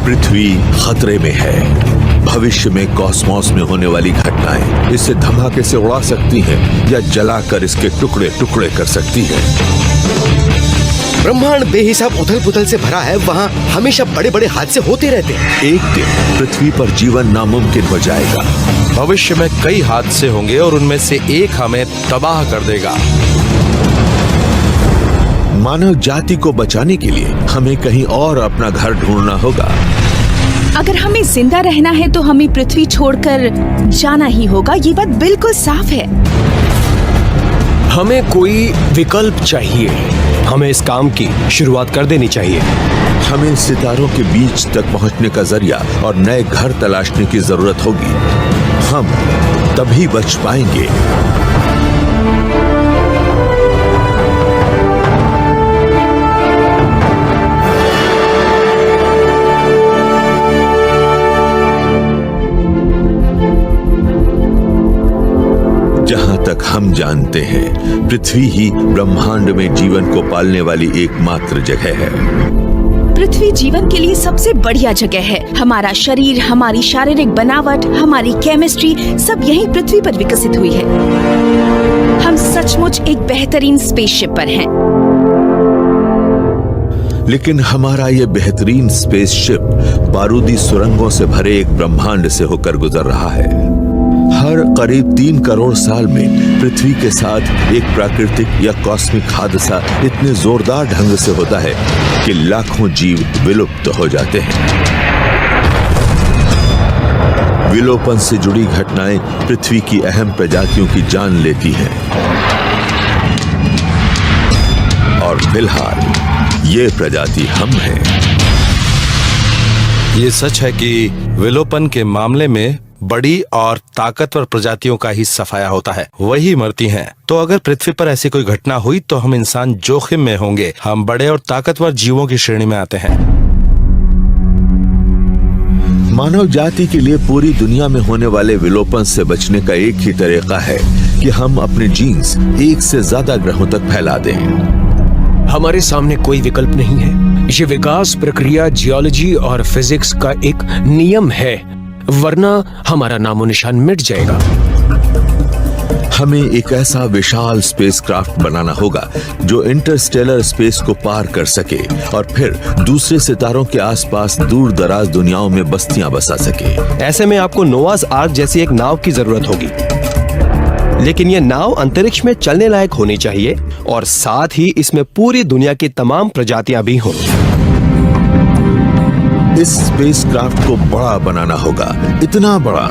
पृथ्वी खतरे में है। भविष्य में कॉस्मोस में होने वाली घटनाएं इसे धमाके से उड़ा सकती हैं या जलाकर इसके टुकड़े टुकड़े कर सकती हैं। ब्रह्मांड बेहिसाब उथल पुथल से भरा है, वहाँ हमेशा बड़े बड़े हादसे होते रहते हैं। एक दिन पृथ्वी पर जीवन नामुमकिन हो जाएगा। भविष्य में कई हादसे होंगे और उनमें से एक हमें तबाह कर देगा। मानव जाति को बचाने के लिए हमें कहीं और अपना घर ढूंढना होगा। अगर हमें जिंदा रहना है तो हमें पृथ्वी छोड़कर जाना ही होगा, ये बात बिल्कुल साफ है। हमें कोई विकल्प चाहिए। हमें इस काम की शुरुआत कर देनी चाहिए। हमें सितारों के बीच तक पहुंचने का जरिया और नए घर तलाशने की जरूरत होगी। हम तभी बच पाएंगे। जहां तक हम जानते हैं, पृथ्वी ही ब्रह्मांड में जीवन को पालने वाली एकमात्र जगह है। पृथ्वी जीवन के लिए सबसे बढ़िया जगह है। हमारा शरीर, हमारी शारीरिक बनावट, हमारी केमिस्ट्री सब यही पृथ्वी पर विकसित हुई है। हम सचमुच एक बेहतरीन स्पेसशिप पर हैं। लेकिन हमारा ये बेहतरीन स्पेसशिप बारूदी सुरंगों से भरे एक ब्रह्मांड से होकर गुजर रहा है। हर करीब 3 करोड़ साल में पृथ्वी के साथ एक प्राकृतिक या कॉस्मिक हादसा इतने जोरदार ढंग से होता है कि लाखों जीव विलुप्त हो जाते हैं। विलोपन से जुड़ी घटनाएं पृथ्वी की अहम प्रजातियों की जान लेती हैं। और फिलहाल ये प्रजाति हम हैं। ये सच है कि विलोपन के मामले में बड़ी और ताकतवर प्रजातियों का ही सफाया होता है, वही मरती हैं। तो अगर पृथ्वी पर ऐसी कोई घटना हुई तो हम इंसान जोखिम में होंगे। हम बड़े और ताकतवर जीवों की श्रेणी में आते हैं। मानव जाति के लिए पूरी दुनिया में होने वाले विलोपन से बचने का एक ही तरीका है कि हम अपने जीन्स एक से ज्यादा ग्रहों तक फैला दें। हमारे सामने कोई विकल्प नहीं है। ये विकास प्रक्रिया जियोलॉजी और फिजिक्स का एक नियम है, वरना हमारा नामो निशान मिट जाएगा। हमें एक ऐसा विशाल स्पेसक्राफ्ट बनाना होगा जो इंटरस्टेलर स्पेस को पार कर सके और फिर दूसरे सितारों के आसपास दूर दराज दुनियाओं में बस्तियां बसा सके। ऐसे में आपको नोआज आर्क जैसी एक नाव की जरूरत होगी, लेकिन यह नाव अंतरिक्ष में चलने लायक होनी चाहिए और साथ ही इसमें पूरी दुनिया की तमाम प्रजातियां भी हों। इस स्पेसक्राफ्ट को बड़ा बनाना होगा, इतना बड़ा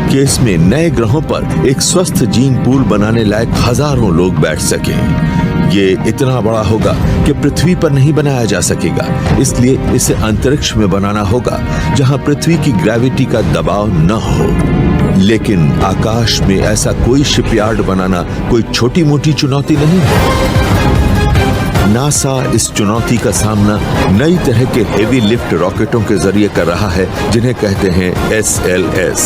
कि इसमें नए ग्रहों पर एक स्वस्थ जीन पूल बनाने लायक हजारों लोग बैठ सकें। ये इतना बड़ा होगा कि पृथ्वी पर नहीं बनाया जा सकेगा, इसलिए इसे अंतरिक्ष में बनाना होगा जहां पृथ्वी की ग्रेविटी का दबाव न हो। लेकिन आकाश में ऐसा कोई शिपयार्ड बनाना कोई छोटी मोटी चुनौती नहीं है। नासा इस चुनौती का सामना नई तरह के हेवी लिफ्ट रॉकेटों के जरिए कर रहा है, जिन्हें कहते हैं SLS।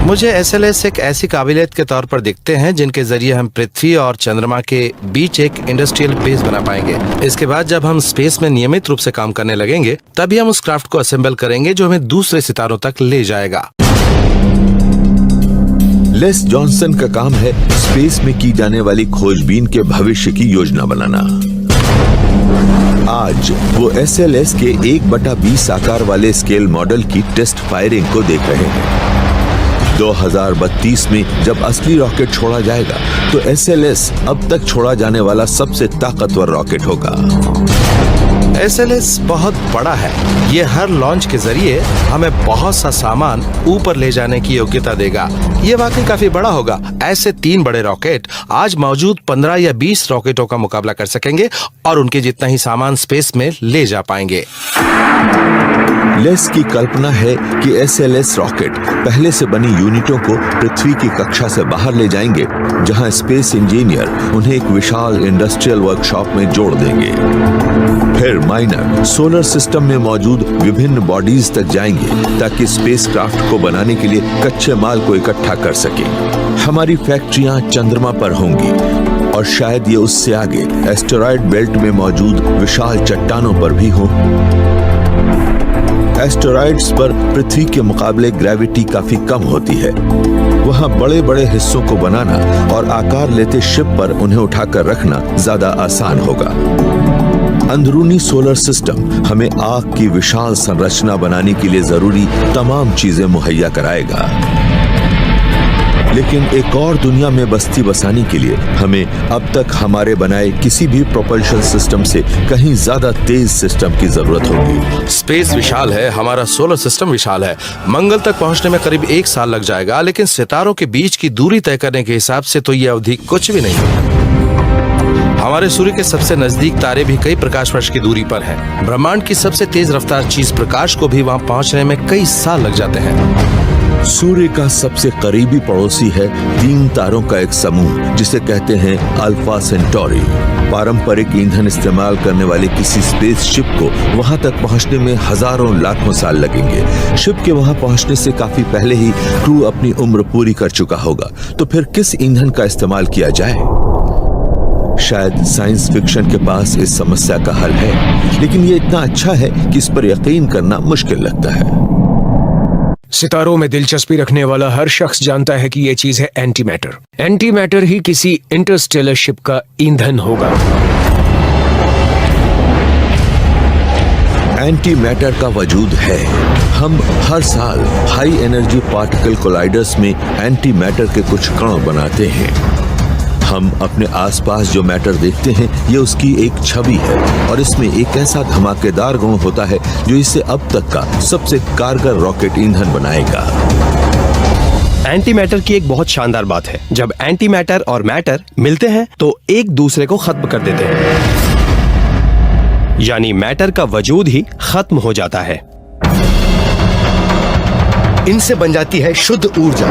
मुझे SLS एक ऐसी काबिलियत के तौर पर दिखते हैं जिनके जरिए हम पृथ्वी और चंद्रमा के बीच एक इंडस्ट्रियल बेस बना पाएंगे। इसके बाद जब हम स्पेस में नियमित रूप से काम करने लगेंगे, तभी हम उस क्राफ्ट को असेंबल करेंगे जो हमें दूसरे सितारों तक ले जाएगा। लेस जॉनसन का काम है स्पेस में की जाने वाली खोजबीन के भविष्य की योजना बनाना। आज वो SLS के 1/20 आकार वाले स्केल मॉडल की टेस्ट फायरिंग को देख रहे हैं। 2032 में जब असली रॉकेट छोड़ा जाएगा तो SLS अब तक छोड़ा जाने वाला सबसे ताकतवर रॉकेट होगा। SLS बहुत बड़ा है। ये हर लॉन्च के जरिए हमें बहुत सा सामान ऊपर ले जाने की योग्यता देगा। ये वाकई काफी बड़ा होगा। ऐसे 3 बड़े रॉकेट आज मौजूद 15 या 20 रॉकेटों का मुकाबला कर सकेंगे और उनके जितना ही सामान स्पेस में ले जा पाएंगे। लेस की कल्पना है कि SLS रॉकेट पहले से बनी यूनिटों को पृथ्वी की कक्षा से बाहर ले जाएंगे, जहां स्पेस इंजीनियर उन्हें एक विशाल इंडस्ट्रियल वर्कशॉप में जोड़ देंगे। फिर माइनर सोलर सिस्टम में मौजूद विभिन्न बॉडीज तक जाएंगे ताकि स्पेसक्राफ्ट को बनाने के लिए कच्चे माल को इकट्ठा कर सके। हमारी फैक्ट्रियां चंद्रमा पर होंगी और शायद ये उससे आगे एस्टेरॉयड बेल्ट में मौजूद विशाल चट्टानों पर भी हो। एस्टेरॉयड्स पर पृथ्वी के मुकाबले ग्रेविटी काफी कम होती है। वहां बड़े बड़े हिस्सों को बनाना और आकार लेते शिप पर उन्हें उठाकर रखना ज्यादा आसान होगा। अंदरूनी सोलर सिस्टम हमें आग की विशाल संरचना बनाने के लिए जरूरी तमाम चीजें मुहैया कराएगा, लेकिन एक और दुनिया में बस्ती बसाने के लिए हमें अब तक हमारे बनाए किसी भी प्रोपल्शन सिस्टम से कहीं ज्यादा तेज सिस्टम की जरूरत होगी। स्पेस विशाल है, हमारा सोलर सिस्टम विशाल है। मंगल तक पहुंचने में करीब 1 साल लग जाएगा, लेकिन सितारों के बीच की दूरी तय करने के हिसाब से तो ये अवधि कुछ भी नहीं है। हमारे सूर्य के सबसे नजदीक तारे भी कई प्रकाश वर्ष की दूरी पर हैं। ब्रह्मांड की सबसे तेज रफ्तार चीज प्रकाश को भी वहां पहुंचने में कई साल लग जाते हैं। सूर्य का सबसे करीबी पड़ोसी है 3 तारों का एक समूह जिसे कहते हैं अल्फा सेंटोरी। पारंपरिक ईंधन इस्तेमाल करने वाले किसी स्पेसशिप को वहां तक पहुंचने में हजारों लाखों साल लगेंगे। शिप के वहां पहुंचने से काफी पहले ही क्रू अपनी उम्र पूरी कर चुका होगा, तो फिर किस ईंधन का इस्तेमाल किया जाए? शायद साइंस फिक्शन के पास इस समस्या का हल है, लेकिन ये इतना अच्छा है कि इस पर यकीन करना मुश्किल लगता है। सितारों में दिलचस्पी रखने वाला हर शख्स जानता है कि यह चीज है एंटी मैटर। एंटी मैटर ही किसी इंटरस्टेलर शिप का ईंधन होगा। एंटी मैटर का वजूद है। हम हर साल हाई एनर्जी पार्टिकल कोलाइडर्स में एंटी मैटर के कुछ कण बनाते हैं। हम अपने आसपास जो मैटर देखते हैं ये उसकी एक छवि है, और इसमें एक ऐसा धमाकेदार गुण होता है जो इसे अब तक का सबसे कारगर रॉकेट ईंधन बनाएगा। एंटी मैटर की एक बहुत शानदार बात है, जब एंटी मैटर और मैटर मिलते हैं तो एक दूसरे को खत्म कर देते हैं, यानी मैटर का वजूद ही खत्म हो जाता है। इनसे बन जाती है शुद्ध ऊर्जा।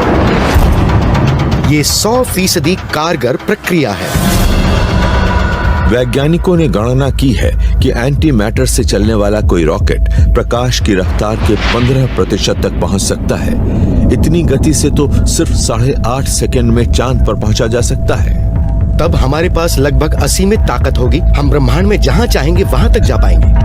ये 100% कारगर प्रक्रिया है। वैज्ञानिकों ने गणना की है कि एंटी मैटर से चलने वाला कोई रॉकेट प्रकाश की रफ्तार के 15% तक पहुंच सकता है। इतनी गति से तो सिर्फ 8.5 सेकंड में चांद पर पहुंचा जा सकता है। तब हमारे पास लगभग असीमित ताकत होगी। हम ब्रह्मांड में जहां चाहेंगे वहां तक जा पाएंगे।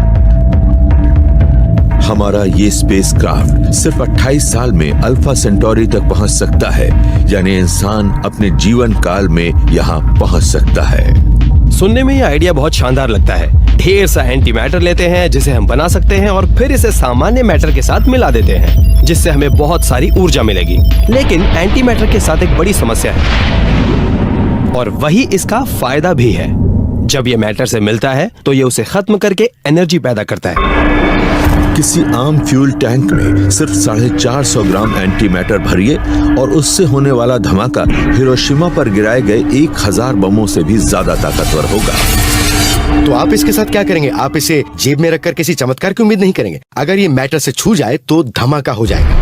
हमारा ये स्पेसक्राफ्ट सिर्फ 28 साल में अल्फा सेंटोरी तक पहुंच सकता है, यानी इंसान अपने जीवन काल में यहाँ पहुंच सकता है। सुनने में यह आइडिया बहुत शानदार लगता है। ढेर सा एंटी मैटर लेते हैं जिसे हम बना सकते हैं और फिर इसे सामान्य मैटर के साथ मिला देते हैं, जिससे हमें बहुत सारी ऊर्जा मिलेगी। लेकिन एंटी मैटर के साथ एक बड़ी समस्या है, और वही इसका फायदा भी है। जब ये मैटर से मिलता है तो ये उसे खत्म करके एनर्जी पैदा करता है। किसी आम फ्यूल टैंक में सिर्फ 450 ग्राम एंटी मैटर भरिए और उससे होने वाला धमाका हिरोशिमा पर गिराए गए 1000 बमों से भी ज्यादा ताकतवर होगा। तो आप इसके साथ क्या करेंगे? आप इसे जेब में रखकर किसी चमत्कार की उम्मीद नहीं करेंगे। अगर ये मैटर से छू जाए तो धमाका हो जाएगा।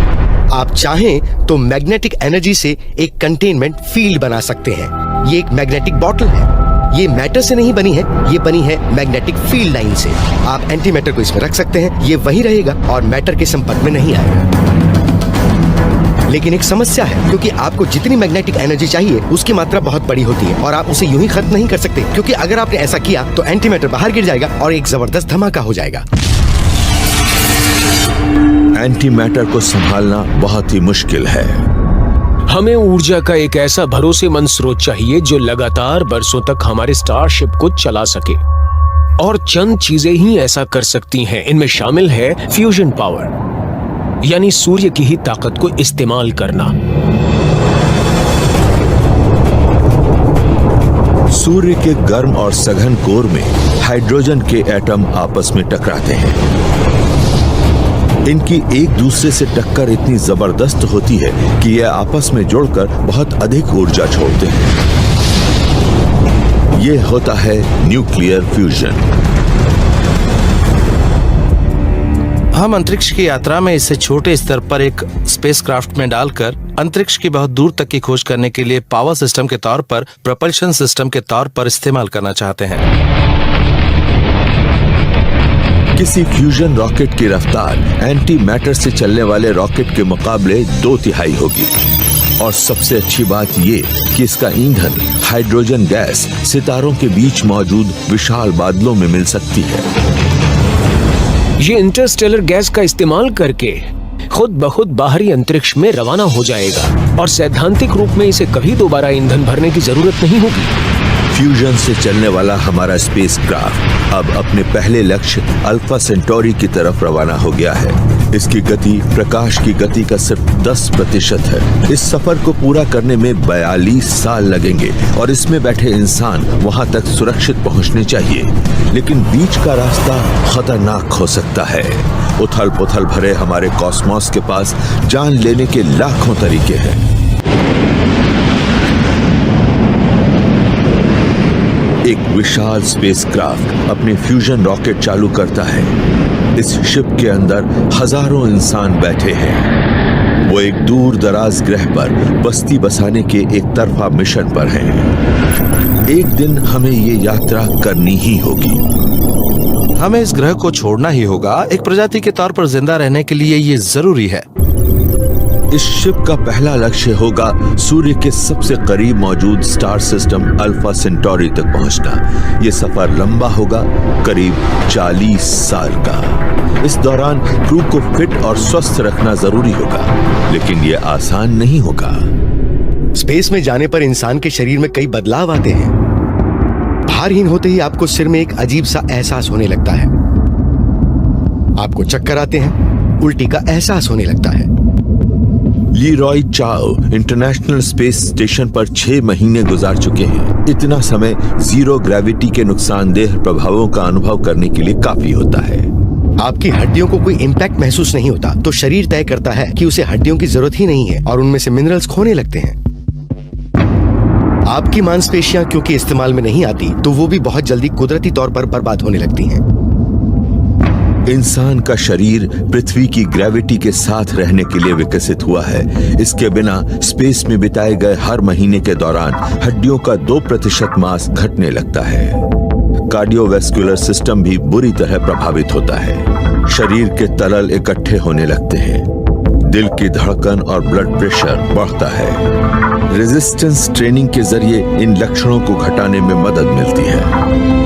आप चाहें तो मैग्नेटिक एनर्जी से एक कंटेनमेंट फील्ड बना सकते हैं। ये एक मैग्नेटिक बॉटल है। ये मैटर से नहीं बनी है, ये बनी है मैग्नेटिक फील्ड लाइन से। आप एंटी मैटर को इसमें रख सकते हैं, ये वहीं रहेगा और मैटर के संपर्क में नहीं आएगा। लेकिन एक समस्या है, क्योंकि आपको जितनी मैग्नेटिक एनर्जी चाहिए उसकी मात्रा बहुत बड़ी होती है और आप उसे यूं ही खत्म नहीं कर सकते, क्योंकि अगर आपने ऐसा किया तो एंटी मैटर बाहर गिर जाएगा और एक जबरदस्त धमाका हो जाएगा। एंटी मैटर को संभालना बहुत ही मुश्किल है। हमें ऊर्जा का एक ऐसा भरोसेमंद स्रोत चाहिए जो लगातार बरसों तक हमारे स्टारशिप को चला सके, और चंद चीजें ही ऐसा कर सकती हैं। इनमें शामिल है फ्यूजन पावर, यानी सूर्य की ही ताकत को इस्तेमाल करना। सूर्य के गर्म और सघन कोर में हाइड्रोजन के एटम आपस में टकराते हैं। इनकी एक दूसरे से टक्कर इतनी जबरदस्त होती है कि ये आपस में जुड़कर बहुत अधिक ऊर्जा छोड़ते हैं। ये होता है न्यूक्लियर फ्यूजन। हम अंतरिक्ष की यात्रा में इसे छोटे स्तर पर एक स्पेसक्राफ्ट में डालकर अंतरिक्ष की बहुत दूर तक की खोज करने के लिए पावर सिस्टम के तौर पर, प्रोपल्शन सिस्टम के तौर पर इस्तेमाल करना चाहते हैं। किसी फ्यूजन रॉकेट की रफ्तार एंटी मैटर से चलने वाले रॉकेट के मुकाबले 2/3 होगी। और सबसे अच्छी बात ये कि इसका ईंधन हाइड्रोजन गैस सितारों के बीच मौजूद विशाल बादलों में मिल सकती है। ये इंटरस्टेलर गैस का इस्तेमाल करके खुद ब खुद बाहरी अंतरिक्ष में रवाना हो जाएगा और सैद्धांतिक रूप में इसे कभी दोबारा ईंधन भरने की जरूरत नहीं होगी। फ्यूजन से चलने वाला हमारा स्पेसक्राफ्ट अब अपने पहले लक्ष्य अल्फा सेंटोरी की तरफ रवाना हो गया है। इसकी गति प्रकाश की गति का सिर्फ 10% है। इस सफर को पूरा करने में 42 साल लगेंगे और इसमें बैठे इंसान वहां तक सुरक्षित पहुंचने चाहिए, लेकिन बीच का रास्ता खतरनाक हो सकता है। उथल पुथल भरे हमारे कॉस्मोस के पास जान लेने के लाखों तरीके हैं। एक विशाल स्पेसक्राफ्ट अपने फ्यूजन रॉकेट चालू करता है। इस शिप के अंदर हजारों इंसान बैठे हैं। वो एक दूर दराज ग्रह पर बस्ती बसाने के एक तरफा मिशन पर हैं। एक दिन हमें ये यात्रा करनी ही होगी। हमें इस ग्रह को छोड़ना ही होगा। एक प्रजाति के तौर पर जिंदा रहने के लिए ये जरूरी है। इस शिप का पहला लक्ष्य होगा सूर्य के सबसे करीब मौजूद स्टार सिस्टम अल्फा सेंटोरी तक पहुंचना। ये सफर लंबा होगा, करीब 40 साल का। इस दौरान क्रू को फिट और स्वस्थ रखना जरूरी होगा, लेकिन ये आसान नहीं होगा। स्पेस में जाने पर इंसान के शरीर में कई बदलाव आते हैं। भारहीन होते ही आपको सिर में एक अजीब सा एहसास होने लगता है। आपको चक्कर आते हैं, उल्टी का एहसास होने लगता है। लीरॉय चाओ इंटरनेशनल स्पेस स्टेशन पर 6 महीने गुजार चुके हैं। इतना समय जीरो ग्रेविटी के नुकसानदेह प्रभावों का अनुभव करने के लिए काफी होता है। आपकी हड्डियों को कोई इम्पैक्ट महसूस नहीं होता, तो शरीर तय करता है कि उसे हड्डियों की जरूरत ही नहीं है और उनमें से मिनरल्स खोने लगते हैं। आपकी मांसपेशियां क्योंकि इस्तेमाल में नहीं आती, तो वो भी बहुत जल्दी कुदरती तौर पर बर्बाद होने लगती हैं। इंसान का शरीर पृथ्वी की ग्रेविटी के साथ रहने के लिए विकसित हुआ है। इसके बिना स्पेस में बिताए गए हर महीने के दौरान हड्डियों का 2% मास घटने लगता है। कार्डियोवैस्कुलर सिस्टम भी बुरी तरह प्रभावित होता है। शरीर के तरल इकट्ठे होने लगते हैं। दिल की धड़कन और ब्लड प्रेशर बढ़ता है। रेजिस्टेंस ट्रेनिंग के जरिए इन लक्षणों को घटाने में मदद मिलती है।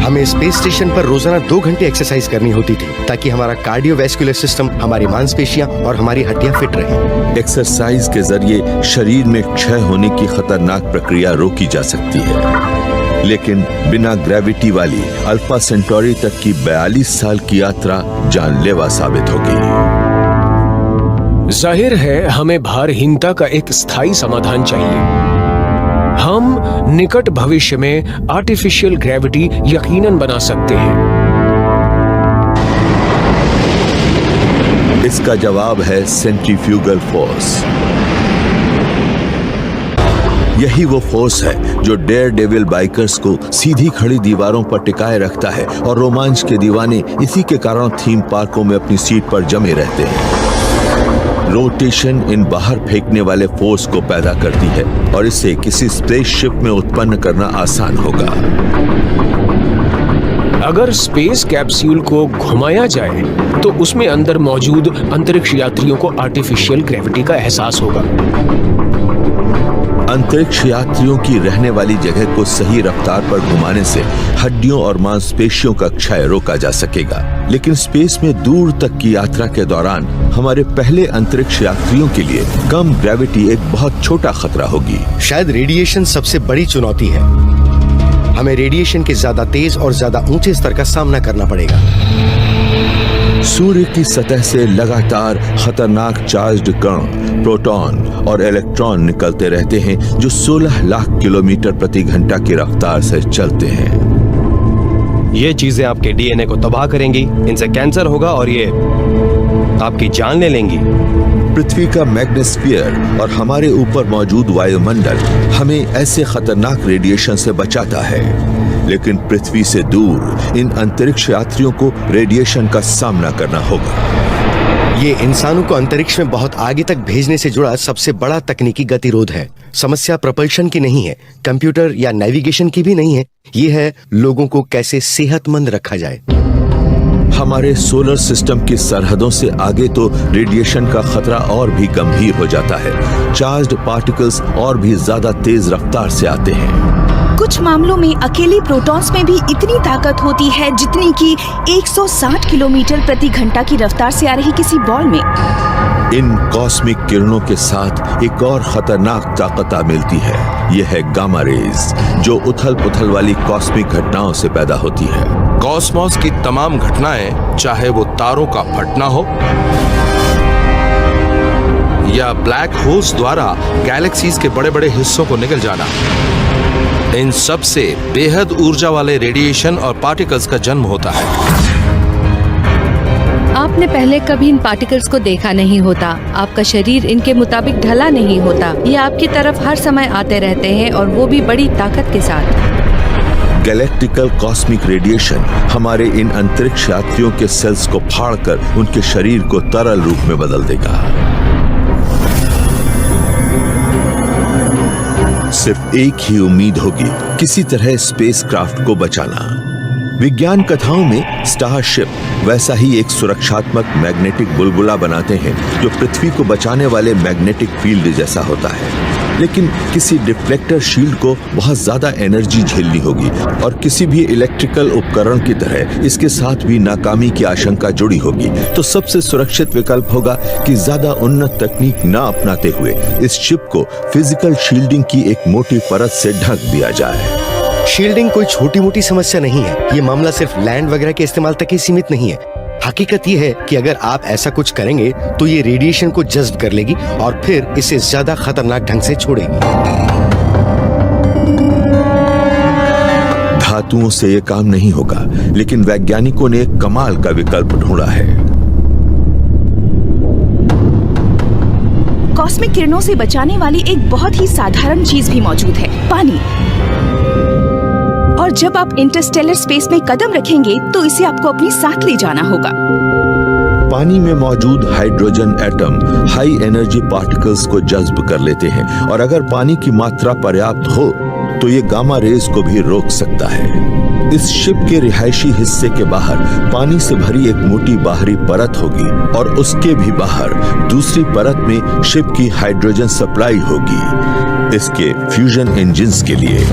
हमें स्पेस स्टेशन पर रोजाना 2 घंटे एक्सरसाइज करनी होती थी, ताकि हमारा कार्डियोवैस्कुलर सिस्टम, हमारी मांसपेशियां और हमारी हड्डियां फिट रहें। एक्सरसाइज के जरिए शरीर में क्षय होने की खतरनाक प्रक्रिया रोकी जा सकती है, लेकिन बिना ग्रेविटी वाली अल्फा सेंटोरी तक की 42 साल की यात्रा जानलेवा साबित होगी। जाहिर है हमें भारहीनता का एक स्थायी समाधान चाहिए। हम निकट भविष्य में आर्टिफिशियल ग्रेविटी यकीनन बना सकते हैं। इसका जवाब है सेंट्रीफ्यूगल फोर्स। यही वो फोर्स है जो डेयर डेविल बाइकर्स को सीधी खड़ी दीवारों पर टिकाए रखता है और रोमांच के दीवाने इसी के कारण थीम पार्कों में अपनी सीट पर जमे रहते हैं। रोटेशन इन बाहर फेंकने वाले फोर्स को पैदा करती है और इसे किसी स्पेसशिप में उत्पन्न करना आसान होगा। अगर स्पेस कैप्सूल को घुमाया जाए तो उसमें अंदर मौजूद अंतरिक्ष यात्रियों को आर्टिफिशियल ग्रेविटी का एहसास होगा। अंतरिक्ष यात्रियों की रहने वाली जगह को सही रफ्तार पर घुमाने से हड्डियों और मांसपेशियों का क्षय रोका जा सकेगा, लेकिन स्पेस में दूर तक की यात्रा के दौरान हमारे पहले अंतरिक्ष यात्रियों के लिए कम ग्रेविटी एक बहुत छोटा खतरा होगी। शायद रेडिएशन सबसे बड़ी चुनौती है। हमें रेडिएशन के ज्यादा तेज और ज्यादा ऊंचे स्तर का सामना करना पड़ेगा। सूर्य की सतह से लगातार खतरनाक चार्ज्ड कण, प्रोटॉन और इलेक्ट्रॉन निकलते रहते हैं जो 16 लाख किलोमीटर प्रति घंटा की रफ्तार से चलते हैं। ये चीजें आपके डीएनए को तबाह करेंगी, इनसे कैंसर होगा और ये आपकी जान ले लेंगी। पृथ्वी का मैग्नेस्फीयर और हमारे ऊपर मौजूद वायुमंडल हमें ऐसे खतरनाक रेडिएशन से बचाता है, लेकिन पृथ्वी से दूर इन अंतरिक्ष यात्रियों को रेडिएशन का सामना करना होगा। ये इंसानों को अंतरिक्ष में बहुत आगे तक भेजने से जुड़ा सबसे बड़ा तकनीकी गतिरोध है। समस्या प्रपल्शन की नहीं है, कंप्यूटर या नेविगेशन की भी नहीं है, ये है लोगों को कैसे सेहतमंद रखा जाए। हमारे सोलर सिस्टम की सरहदों से आगे तो रेडिएशन का खतरा और भी गंभीर हो जाता है। चार्ज्ड पार्टिकल्स और भी ज्यादा तेज रफ्तार से आते हैं। कुछ मामलों में अकेले प्रोटॉन्स में भी इतनी ताकत होती है जितनी कि 160 किलोमीटर प्रति घंटा की रफ्तार से आ रही किसी बॉल में। इन कॉस्मिक किरणों के साथ एक और खतरनाक ताकत मिलती है। यह है गामा रेज, जो उथल पुथल वाली कॉस्मिक घटनाओं से पैदा होती है। कॉस्मोस की तमाम घटनाएं, चाहे वो तारों का फटना हो या ब्लैक होल्स द्वारा गैलेक्सीज के बड़े बड़े हिस्सों को निगल जाना, इन सब से बेहद ऊर्जा वाले रेडिएशन और पार्टिकल्स का जन्म होता है। आपने पहले कभी इन पार्टिकल्स को देखा नहीं होता। आपका शरीर इनके मुताबिक ढला नहीं होता। ये आपकी तरफ हर समय आते रहते हैं और वो भी बड़ी ताकत के साथ। गैलेक्टिकल कॉस्मिक रेडिएशन हमारे इन अंतरिक्ष यात्रियों के सेल्स को फाड़कर उनके शरीर को तरल रूप में बदल देगा। सिर्फ एक ही उम्मीद होगी, किसी तरह स्पेसक्राफ्ट को बचाना। विज्ञान कथाओं में स्टारशिप वैसा ही एक सुरक्षात्मक मैग्नेटिक बुलबुला बनाते हैं जो पृथ्वी को बचाने वाले मैग्नेटिक फील्ड जैसा होता है। लेकिन किसी डिफ्लेक्टर शील्ड को बहुत ज्यादा एनर्जी झेलनी होगी और किसी भी इलेक्ट्रिकल उपकरण की तरह इसके साथ भी नाकामी की आशंका जुड़ी होगी। तो सबसे सुरक्षित विकल्प होगा कि ज्यादा उन्नत तकनीक न अपनाते हुए इस शिप को फिजिकल शील्डिंग की एक मोटी परत से ढक दिया जाए। शील्डिंग कोई छोटी मोटी समस्या नहीं है। ये मामला सिर्फ लैंड वगैरह के इस्तेमाल तक ही सीमित नहीं है। हकीकत ये है कि अगर आप ऐसा कुछ करेंगे तो ये रेडिएशन को जज्ब कर लेगी और फिर इसे ज्यादा खतरनाक ढंग से छोड़ेगी। धातुओं से ये काम नहीं होगा, लेकिन वैज्ञानिकों ने एक कमाल का विकल्प ढूंढा है। कॉस्मिक किरणों से बचाने वाली एक बहुत ही साधारण चीज भी मौजूद है, पानी। और जब आप इंटरस्टेलर स्पेस में कदम रखेंगे तो इसे आपको अपने साथ ले जाना होगा। पानी में मौजूद hydrogen atom high energy particles को जज्ब कर लेते हैं और अगर पानी की मात्रा पर्याप्त हो तो ये गामा रेज को भी रोक सकता है। इस शिप के रिहायशी हिस्से के बाहर पानी से भरी एक मोटी बाहरी परत होगी और उसके भी बाहर दूसरी परत में शिप की हाइड्रोजन सप्लाई होगी इसके फ्यूजन इंजिन्स के लिए।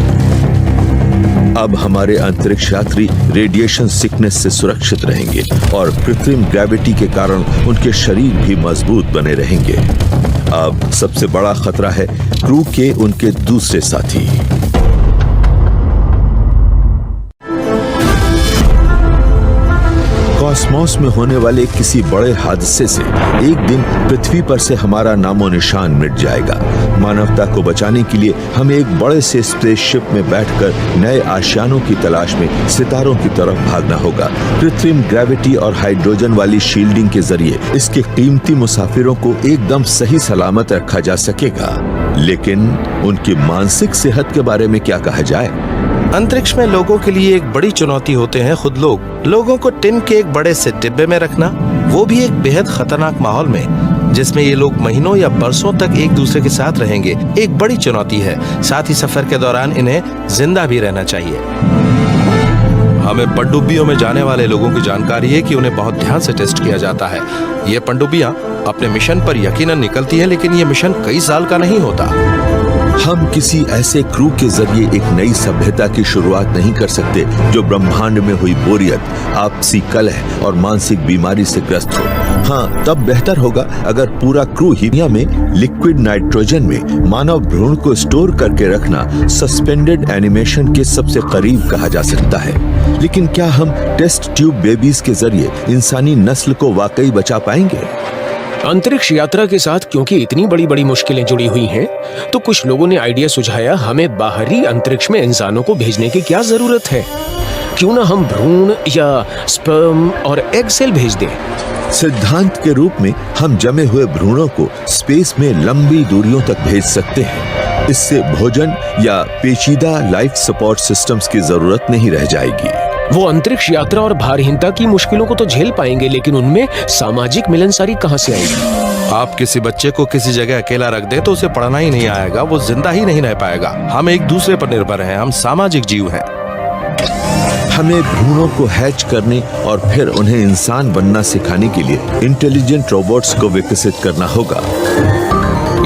अब हमारे अंतरिक्ष यात्री रेडिएशन सिकनेस से सुरक्षित रहेंगे और कृत्रिम ग्रेविटी के कारण उनके शरीर भी मजबूत बने रहेंगे। अब सबसे बड़ा खतरा है क्रू के उनके दूसरे साथी। कॉस्मोस में होने वाले किसी बड़े हादसे से एक दिन पृथ्वी पर से हमारा नामो निशान मिट जाएगा। मानवता को बचाने के लिए हमें एक बड़े से स्पेसशिप में बैठकर नए आशियानों की तलाश में सितारों की तरफ भागना होगा। कृत्रिम ग्रेविटी और हाइड्रोजन वाली शील्डिंग के जरिए इसके कीमती मुसाफिरों को एकदम सही सलामत रखा जा सकेगा। लेकिन उनकी मानसिक सेहत के बारे में क्या कहा जाए? अंतरिक्ष में लोगों के लिए एक बड़ी चुनौती होते हैं खुद लोग। लोगों को टिन के एक बड़े से डिब्बे में रखना, वो भी एक बेहद खतरनाक माहौल में जिसमें ये लोग महीनों या बरसों तक एक दूसरे के साथ रहेंगे, एक बड़ी चुनौती है। साथ ही सफर के दौरान इन्हें जिंदा भी रहना चाहिए। हमें पनडुब्बियों में जाने वाले लोगों की जानकारी है कि उन्हें बहुत ध्यान से टेस्ट किया जाता है। ये पनडुब्बियां अपने मिशन पर यकीनन निकलती हैं, लेकिन ये मिशन कई साल का नहीं होता। हम किसी ऐसे क्रू के जरिए एक नई सभ्यता की शुरुआत नहीं कर सकते जो ब्रह्मांड में हुई बोरियत, आपसी कलह और मानसिक बीमारी से ग्रस्त हो। हाँ, तब बेहतर होगा अगर पूरा क्रू ही दुनिया में लिक्विड नाइट्रोजन में मानव भ्रूण को स्टोर करके रखना सस्पेंडेड एनिमेशन के सबसे करीब कहा जा सकता है। लेकिन क्या हम टेस्ट ट्यूब बेबीज के जरिए इंसानी नस्ल को वाकई बचा पाएंगे? अंतरिक्ष यात्रा के साथ क्योंकि इतनी बड़ी बड़ी मुश्किलें जुड़ी हुई हैं, तो कुछ लोगों ने आइडिया सुझाया हमें बाहरी अंतरिक्ष में इंसानों को भेजने की क्या जरूरत है। क्यों ना हम भ्रूण या स्पर्म और एग सेल भेज दें। सिद्धांत के रूप में हम जमे हुए भ्रूणों को स्पेस में लंबी दूरियों तक भेज सकते हैं। इससे भोजन या पेचीदा लाइफ सपोर्ट सिस्टम्स की जरूरत नहीं रह जाएगी। वो अंतरिक्ष यात्रा और भारहीनता की मुश्किलों को तो झेल पाएंगे, लेकिन उनमें सामाजिक मिलनसारी कहाँ से आएगी? आप किसी बच्चे को किसी जगह अकेला रख दे तो उसे पढ़ना ही नहीं आएगा, वो जिंदा ही नहीं रह पाएगा। हम एक दूसरे पर निर्भर हैं, हम सामाजिक जीव हैं। हमें भ्रूणों को हैच करने और फिर उन्हें इंसान बनना सिखाने के लिए इंटेलिजेंट रोबोट्स को विकसित करना होगा।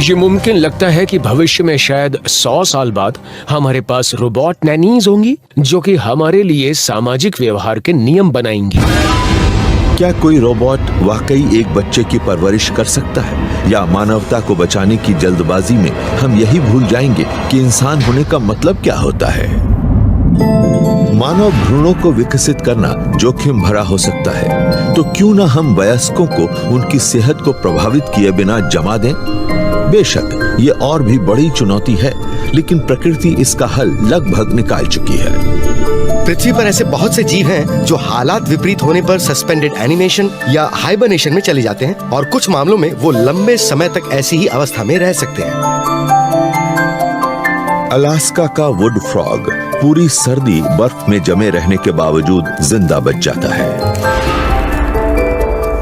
ये मुमकिन लगता है कि भविष्य में शायद 100 साल बाद हमारे पास रोबोट नैनीज होंगी जो कि हमारे लिए सामाजिक व्यवहार के नियम बनाएंगी। क्या कोई रोबोट वाकई एक बच्चे की परवरिश कर सकता है, या मानवता को बचाने की जल्दबाजी में हम यही भूल जाएंगे कि इंसान होने का मतलब क्या होता है? मानव भ्रूणों को विकसित करना जोखिम भरा हो सकता है, तो क्यों ना हम वयस्कों को उनकी सेहत को प्रभावित किए बिना जमा दें? बेशक ये और भी बड़ी चुनौती है, लेकिन प्रकृति इसका हल लगभग निकाल चुकी है। पृथ्वी पर ऐसे बहुत से जीव हैं जो हालात विपरीत होने पर सस्पेंडेड एनिमेशन या हाइबरनेशन में चले जाते हैं, और कुछ मामलों में वो लंबे समय तक ऐसी ही अवस्था में रह सकते हैं। अलास्का का वुड फ्रॉग पूरी सर्दी बर्फ में जमे रहने के बावजूद जिंदा बच जाता है।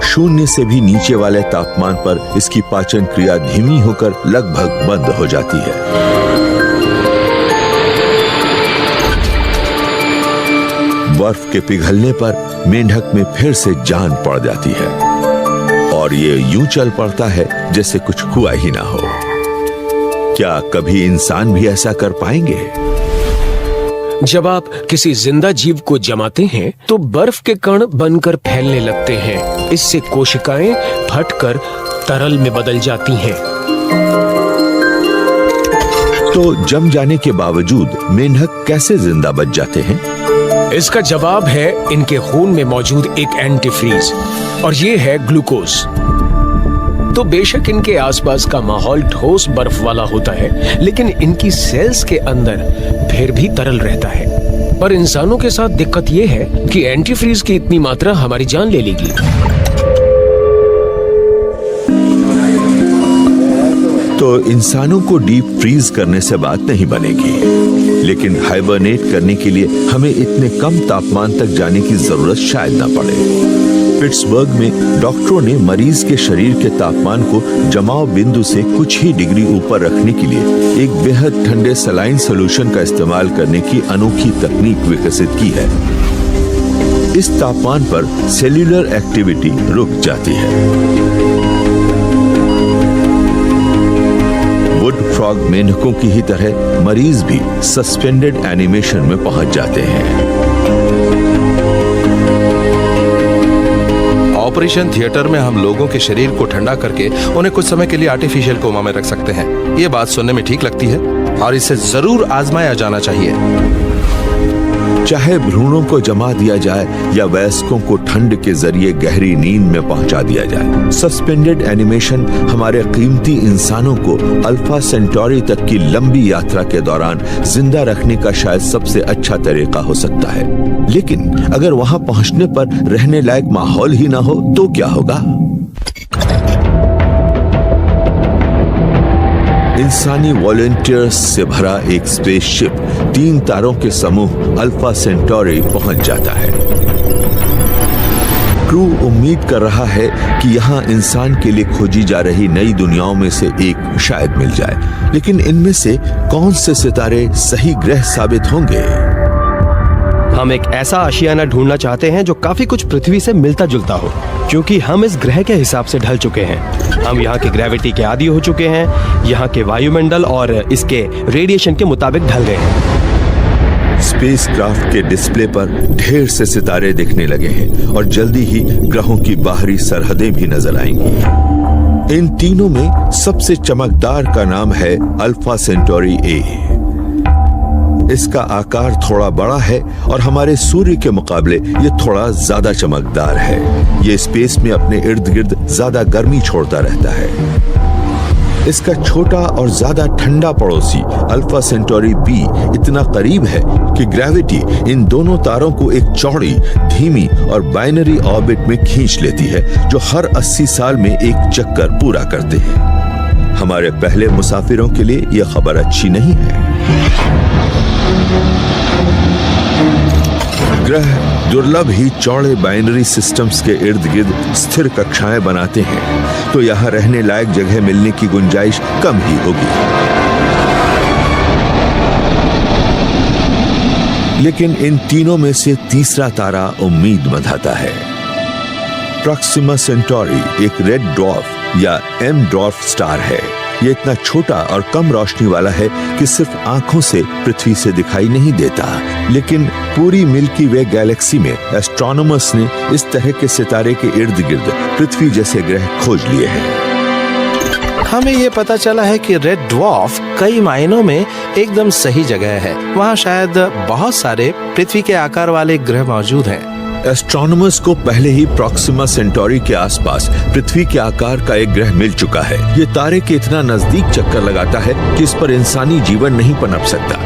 शून्य से भी नीचे वाले तापमान पर इसकी पाचन क्रिया धीमी होकर लगभग बंद हो जाती है। बर्फ के पिघलने पर मेंढक में फिर से जान पड़ जाती है और ये यूं चल पड़ता है जैसे कुछ हुआ ही ना हो। क्या कभी इंसान भी ऐसा कर पाएंगे? जब आप किसी जिंदा जीव को जमाते हैं तो बर्फ के कण बनकर फैलने लगते हैं। इससे कोशिकाएं फटकर तरल में बदल जाती हैं। तो जम जाने के बावजूद मेंढक कैसे जिंदा बच जाते हैं? इसका जवाब है इनके खून में मौजूद एक एंटीफ्रीज, और ये है ग्लूकोज। तो बेशक इनके आसपास का माहौल ठोस बर्फ वाला होता है, लेकिन इनकी सेल्स के अंदर फिर भी तरल रहता है। पर इंसानों के साथ दिक्कत यह है कि एंटीफ्रीज की इतनी मात्रा हमारी जान ले लेगी। तो इंसानों को डीप फ्रीज करने से बात नहीं बनेगी, लेकिन हाइबरनेट करने के लिए हमें इतने कम तापमान तक जाने की जरूरत शायद ना पड़े। पिट्सबर्ग में डॉक्टरों ने मरीज के शरीर के तापमान को जमाव बिंदु से कुछ ही डिग्री ऊपर रखने के लिए एक बेहद ठंडे सलाइन सॉल्यूशन का इस्तेमाल करने की अनोखी तकनीक विकसित की है। इस तापमान पर सेल्यूलर एक्टिविटी रुक जाती है। वुड फ्रॉग मेंढकों की ही तरह मरीज भी सस्पेंडेड एनिमेशन में पहुंच जाते हैं। ऑपरेशन थिएटर में हम लोगों के शरीर को ठंडा करके उन्हें कुछ समय के लिए आर्टिफिशियल कोमा में रख सकते हैं। ये बात सुनने में ठीक लगती है और इसे जरूर आजमाया जाना चाहिए। चाहे भ्रूणों को जमा दिया जाए या वयस्कों को ठंड के जरिए गहरी नींद में पहुंचा दिया जाए, सस्पेंडेड एनिमेशन हमारे कीमती इंसानों को अल्फा सेंटोरी तक की लंबी यात्रा के दौरान जिंदा रखने का शायद सबसे अच्छा तरीका हो सकता है। लेकिन अगर वहां पहुंचने पर रहने लायक माहौल ही ना हो तो क्या होगा? इंसानी वॉलंटियर्स से भरा एक स्पेसशिप 3 तारों के समूह अल्फा सेंटोरी पहुंच जाता है। क्रू उम्मीद कर रहा है कि यहां इंसान के लिए खोजी जा रही नई दुनियाओं में से एक शायद मिल जाए, लेकिन इनमें से कौन से सितारे सही ग्रह साबित होंगे? हम एक ऐसा आशियाना ढूंढना चाहते हैं जो काफी कुछ पृथ्वी से मिलता जुलता हो, क्योंकि हम इस ग्रह के हिसाब से ढल चुके हैं। हम यहाँ की ग्रेविटी के आदी हो चुके हैं, यहाँ के वायुमंडल और इसके रेडिएशन के मुताबिक ढल गए हैं। स्पेसक्राफ्ट के डिस्प्ले पर ढेर से सितारे दिखने लगे हैं और जल्दी ही ग्रहों की बाहरी सरहदें भी नजर आएंगी। इन तीनों में सबसे चमकदार का नाम है अल्फा सेंटोरी ए। इसका आकार थोड़ा बड़ा है और हमारे सूर्य के मुकाबले ये थोड़ा ज्यादा चमकदार है। ये स्पेस में अपने इर्द गिर्द ज्यादा गर्मी छोड़ता रहता है। इसका छोटा और ज्यादा ठंडा पड़ोसी अल्फा सेंटोरी बी इतना करीब है कि ग्रेविटी इन दोनों तारों को एक चौड़ी, धीमी और बाइनरी ऑर्बिट में खींच लेती है, जो हर 80 साल में एक चक्कर पूरा करते हैं। हमारे पहले मुसाफिरों के लिए यह खबर अच्छी नहीं है। ग्रह दुर्लभ ही चौड़े बाइनरी सिस्टम्स के इर्द गिर्द स्थिर कक्षाएं बनाते हैं, तो यहां रहने लायक जगह मिलने की गुंजाइश कम ही होगी। लेकिन इन तीनों में से तीसरा तारा उम्मीद बंधाता है। प्रॉक्सिमा सेंटोरी एक रेड ड्वार्फ या एम ड्वार्फ स्टार है। ये इतना छोटा और कम रोशनी वाला है कि सिर्फ आंखों से पृथ्वी से दिखाई नहीं देता, लेकिन पूरी मिल्की वे गैलेक्सी में एस्ट्रोनॉमर्स ने इस तरह के सितारे के इर्द गिर्द पृथ्वी जैसे ग्रह खोज लिए हैं। हमें ये पता चला है कि रेड ड्वार्फ कई मायनों में एकदम सही जगह है। वहाँ शायद बहुत सारे पृथ्वी के आकार वाले ग्रह मौजूद हैं। एस्ट्रोनॉमर्स को पहले ही प्रॉक्सिमा सेंटोरी के आसपास पृथ्वी के आकार का एक ग्रह मिल चुका है। ये तारे के इतना नजदीक चक्कर लगाता है कि इस पर इंसानी जीवन नहीं पनप सकता,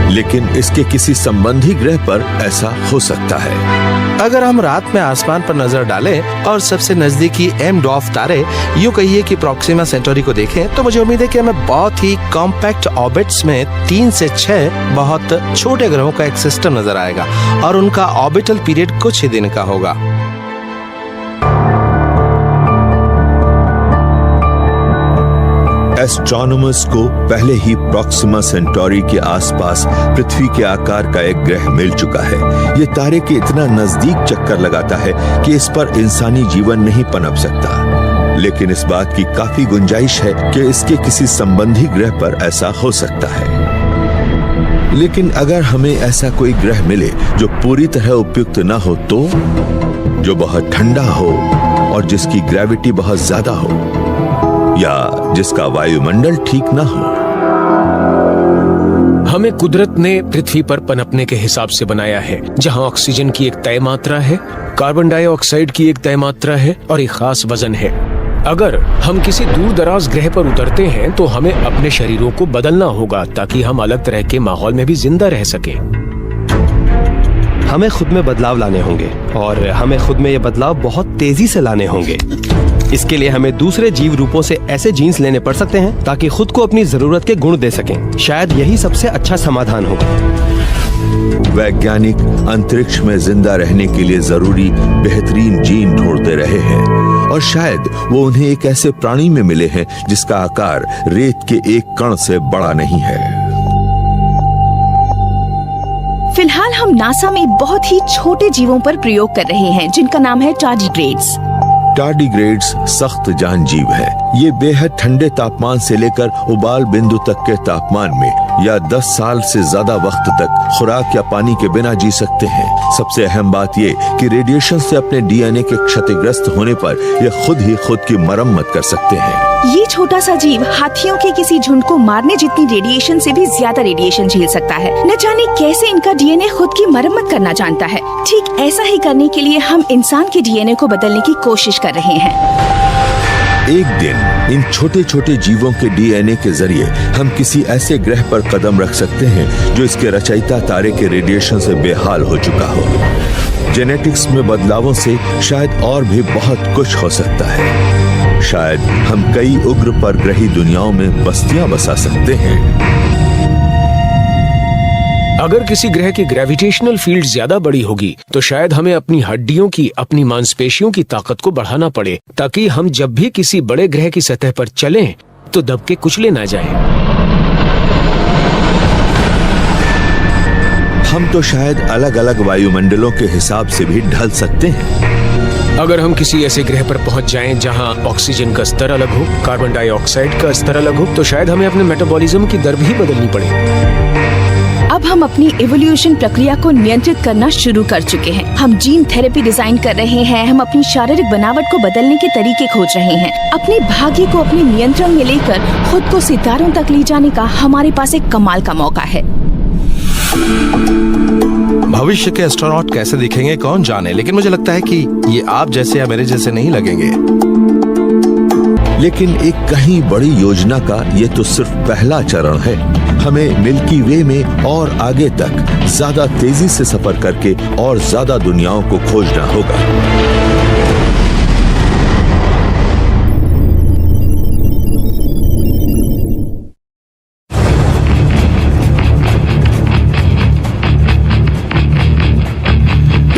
लेकिन इसके किसी संबंधी ग्रह पर ऐसा हो सकता है। अगर हम रात में आसमान पर नजर डालें और सबसे नजदीकी एम ड्वार्फ तारे, यूं कहिए कि प्रॉक्सिमा सेंटोरी को देखें, तो मुझे उम्मीद है कि हमें बहुत ही कॉम्पैक्ट ऑर्बिट्स में 3 से 6 बहुत छोटे ग्रहों का एक सिस्टम नजर आएगा और उनका ऑर्बिटल पीरियड कुछ ही दिन का होगा। एस्ट्रोनॉमर्स को पहले ही प्रॉक्सिमा सेंटोरी के आसपास पृथ्वी के आकार का एक ग्रह मिल चुका है। ये तारे के इतना नजदीक चक्कर लगाता है कि इस पर इंसानी जीवन नहीं पनप सकता, लेकिन इस बात की काफी गुंजाइश है कि इसके किसी संबंधी ग्रह पर ऐसा हो सकता है। लेकिन अगर हमें ऐसा कोई ग्रह मिले जो पूरी तरह उपयुक्त न हो, तो जो बहुत ठंडा हो और जिसकी ग्रेविटी बहुत ज्यादा हो, या जिसका वायुमंडल ठीक ना हो। हमें कुदरत ने पृथ्वी पर पनपने के हिसाब से बनाया है, जहां ऑक्सीजन की एक तय मात्रा है, कार्बन डाइऑक्साइड की एक तय मात्रा है और एक खास वजन है। अगर हम किसी दूर दराज ग्रह पर उतरते हैं तो हमें अपने शरीरों को बदलना होगा ताकि हम अलग तरह के माहौल में भी जिंदा रह सकें। हमें खुद में बदलाव लाने होंगे और हमें खुद में ये बदलाव बहुत तेजी से लाने होंगे। इसके लिए हमें दूसरे जीव रूपों से ऐसे जीन्स लेने पड़ सकते हैं ताकि खुद को अपनी जरूरत के गुण दे सकें। शायद यही सबसे अच्छा समाधान होगा। वैज्ञानिक अंतरिक्ष में जिंदा रहने के लिए जरूरी बेहतरीन जीन ढूंढते रहे हैं और शायद वो उन्हें एक ऐसे प्राणी में मिले हैं जिसका आकार रेत के एक कण से बड़ा नहीं है। फिलहाल हम नासा में बहुत ही छोटे जीवों पर प्रयोग कर रहे हैं जिनका नाम है टार्डिग्रेड्स। टार्डिग्रेड्स सख्त जान जीव है। ये बेहद ठंडे तापमान से लेकर उबाल बिंदु तक के तापमान में या 10 साल से ज्यादा वक्त तक खुराक या पानी के बिना जी सकते हैं। सबसे अहम बात ये कि रेडिएशन से अपने डीएनए के क्षतिग्रस्त होने पर ये खुद ही खुद की मरम्मत कर सकते हैं। ये छोटा सा जीव हाथियों के किसी झुंड को मारने जितनी रेडिएशन से भी ज्यादा रेडिएशन झेल सकता है। न जाने कैसे इनका डीएनए खुद की मरम्मत करना जानता है। ठीक ऐसा ही करने के लिए हम इंसान के डीएनए को बदलने की कोशिश कर रहे हैं। एक दिन इन छोटे छोटे जीवों के डीएनए के जरिए हम किसी ऐसे ग्रह पर कदम रख सकते हैं जो इसके रचयिता तारे के रेडिएशन से बेहाल हो चुका हो। जेनेटिक्स में बदलावों से शायद और भी बहुत कुछ हो सकता है। शायद हम कई उग्र परग्रही दुनियाओं में बस्तियां बसा सकते हैं। अगर किसी ग्रह की ग्रेविटेशनल फील्ड ज्यादा बड़ी होगी तो शायद हमें अपनी हड्डियों की, अपनी मांसपेशियों की ताकत को बढ़ाना पड़े ताकि हम जब भी किसी बड़े ग्रह की सतह पर चलें तो दब के कुचले ना जाएं। हम तो शायद अलग अलग वायुमंडलों के हिसाब से भी ढल सकते हैं। अगर हम किसी ऐसे ग्रह पर पहुंच जाएं जहां ऑक्सीजन का स्तर अलग हो, कार्बन डाइऑक्साइड का स्तर अलग हो, तो शायद हमें अपने मेटाबॉलिज्म की दर भी बदलनी पड़े। अब हम अपनी एवोल्यूशन प्रक्रिया को नियंत्रित करना शुरू कर चुके हैं। हम जीन थेरेपी डिजाइन कर रहे हैं। हम अपनी शारीरिक बनावट को बदलने के तरीके खोज रहे हैं। अपने भाग्य को अपने नियंत्रण में लेकर खुद को सितारों तक ले जाने का हमारे पास एक कमाल का मौका है। भविष्य के एस्ट्रोनॉट कैसे दिखेंगे कौन जाने, लेकिन मुझे लगता है कि ये आप जैसे या मेरे जैसे नहीं लगेंगे। लेकिन एक कहीं बड़ी योजना का ये तो सिर्फ पहला चरण है। हमें मिल्की वे में और आगे तक ज्यादा तेजी से सफर करके और ज्यादा दुनियाओं को खोजना होगा।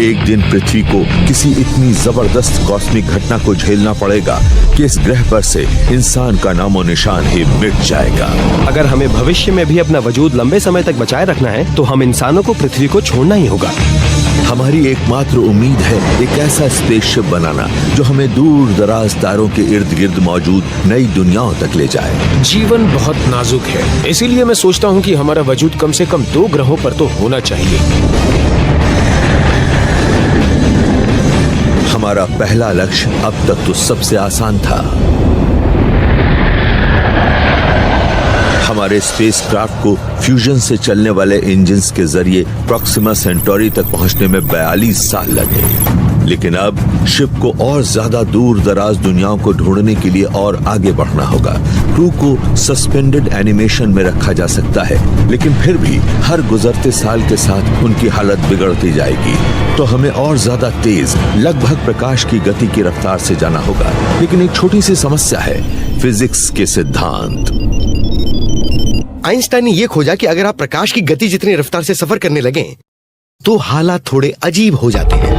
एक दिन पृथ्वी को किसी इतनी जबरदस्त कॉस्मिक घटना को झेलना पड़ेगा कि इस ग्रह पर से इंसान का नामो निशान ही मिट जाएगा। अगर हमें भविष्य में भी अपना वजूद लंबे समय तक बचाए रखना है तो हम इंसानों को पृथ्वी को छोड़ना ही होगा। हमारी एकमात्र उम्मीद है एक ऐसा स्पेसशिप बनाना जो हमें दूर दराज तारों के इर्द गिर्द मौजूद नई दुनियाओं तक ले जाए। जीवन बहुत नाजुक है, इसीलिए मैं सोचता हूँ कि हमारा वजूद कम से कम 2 ग्रहों पर तो होना चाहिए। हमारा पहला लक्ष्य अब तक तो सबसे आसान था। हमारे स्पेसक्राफ्ट को फ्यूजन से चलने वाले इंजन्स के जरिए प्रॉक्सिमा सेंटोरी तक पहुंचने में 42 साल लगे, लेकिन अब शिप को और ज्यादा दूर दराज दुनियाओं को ढूंढने के लिए और आगे बढ़ना होगा। क्रू को सस्पेंडेड एनिमेशन में रखा जा सकता है, लेकिन फिर भी हर गुजरते साल के साथ उनकी हालत बिगड़ती जाएगी, तो हमें और ज्यादा तेज, लगभग प्रकाश की गति की रफ्तार से जाना होगा। लेकिन एक छोटी सी समस्या है, फिजिक्स के सिद्धांत। आइंस्टाइन ने यह खोजा कि अगर आप प्रकाश की गति जितनी रफ्तार से सफर करने लगे तो हालात थोड़े अजीब हो जाते हैं।